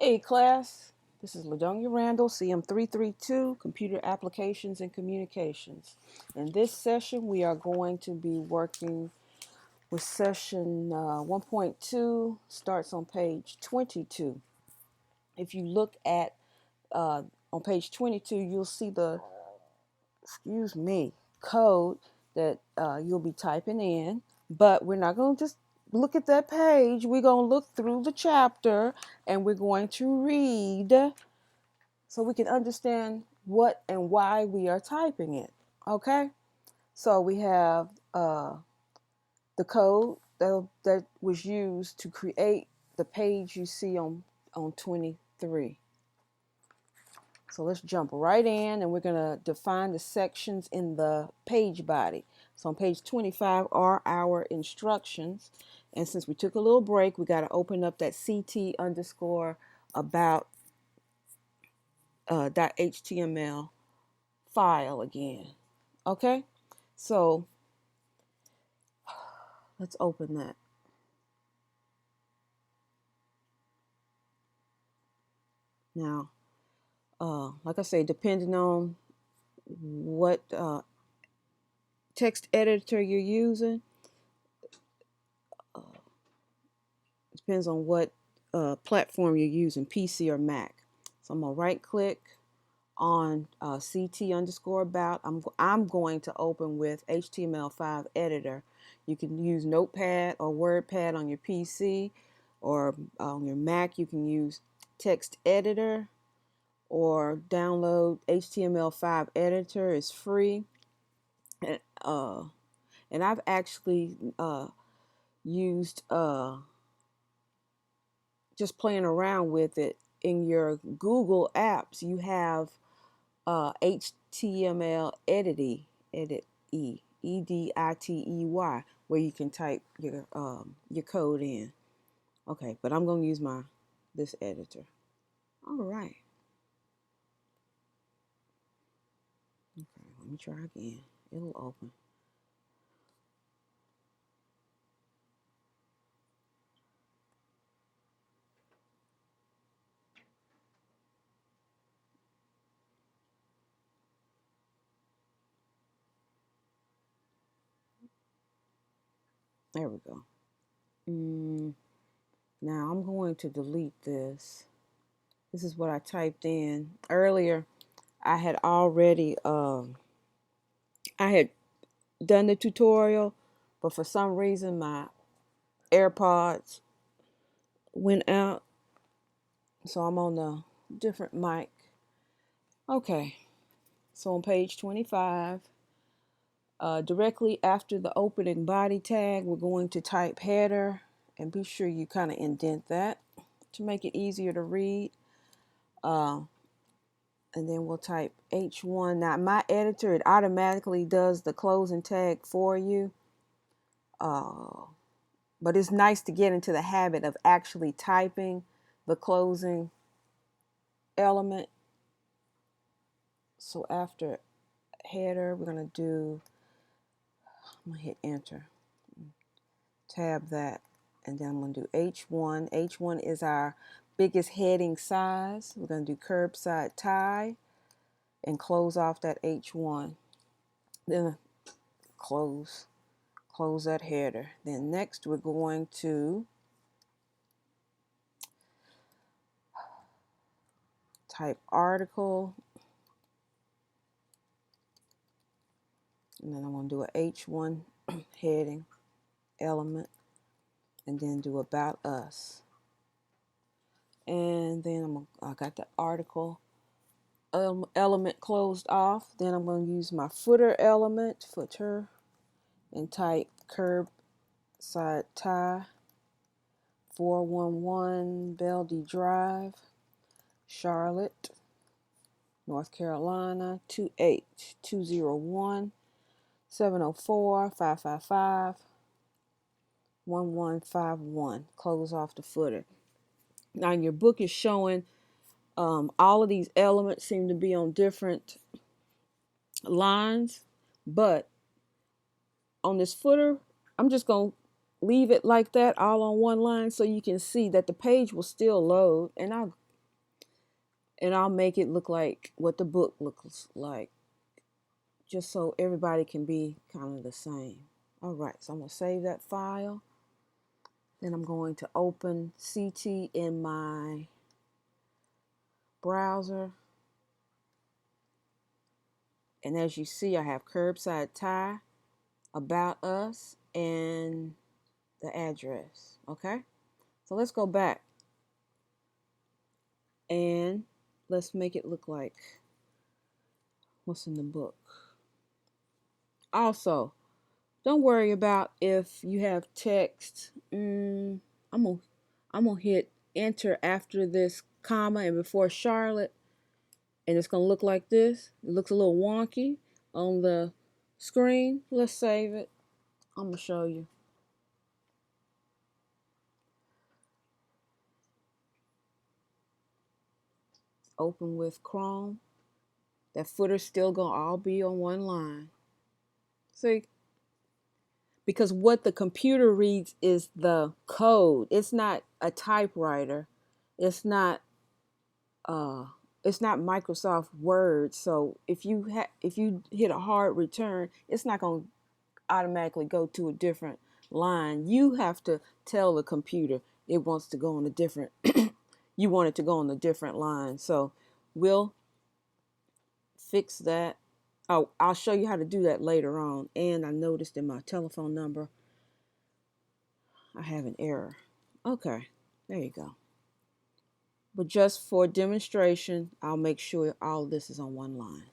Hey class, this is Ladonia Randall, CM332, Computer Applications and Communications. In this session, we are going to be working with session 1.2, starts on page 22. If you look at on page 22, you'll see the, code that you'll be typing in, but we're not going to just look at that page. We're going to look through the chapter and we're going to read so we can understand what and why we are typing it. Okay? So we have the code that was used to create the page you see on 23. So let's jump right in and we're going to define the sections in the page body. So on page 25 are our instructions. And since we took a little break, we got to open up that CT underscore about .html file again. Okay, so let's open that. Now, like I say, depending on what text editor you're using, depends on what platform you're using, PC or Mac. So I'm gonna right click on CT underscore about. I'm going to open with HTML5 editor. You can use Notepad or WordPad on your PC, or on your Mac you can use text editor or download HTML5 editor. It's free. And, and I've actually used just playing around with it. In your Google apps you have HTML edit editey, where you can type your code in. Okay, but I'm going to use this editor. All right. Okay, let me try again. It'll open. There we go. Now I'm going to delete this. This is what I typed in earlier. I had already I had done the tutorial, but for some reason my AirPods went out, so I'm on a different mic. Okay, so on page 25, directly after the opening body tag, we're going to type header, and be sure you kind of indent that to make it easier to read. And then we'll type H1. Now my editor, it automatically does the closing tag for you. But it's nice to get into the habit of actually typing the closing element. So after header, we're going to do, I'm going to hit enter, tab that, and then I'm going to do H1. H1 is our biggest heading size. We're going to do curbside tie and close off that H1. Then close that header. Then next we're going to type article, and then I'm going to do a H1 heading element, and then do about us. And then I got the article element closed off. Then I'm going to use my footer element, and type curbside tie, 411 Belde Drive, Charlotte, North Carolina, 28201, 704 555 1151. Close off the footer. Now your book is showing all of these elements seem to be on different lines, but on this footer, I'm just going to leave it like that, all on one line, so you can see that the page will still load. And I'll And I'll make it look like what the book looks like, just so everybody can be kind of the same. All right, so I'm going to save that file. Then I'm going to open CT in my browser. And as you see, I have Curbside Thai, About Us, and the address. Okay, so let's go back and let's make it look like what's in the book. Also, don't worry about if you have text. I'm gonna hit enter after this comma and before Charlotte, and it's gonna look like this. It looks a little wonky on the screen. Let's save it. I'm gonna show you. Open with Chrome. That footer's still gonna all be on one line. See? Because what the computer reads is the code. It's not a typewriter. It's not uh it's not Microsoft Word. So if you hit a hard return, it's not going to automatically go to a different line. You have to tell the computer it wants to go on a different you want it to go on a different line. So we'll fix that. Oh, I'll show you how to do that later on. And I noticed in my telephone number I have an error. Okay, there you go. But just for demonstration, I'll make sure all of this is on one line.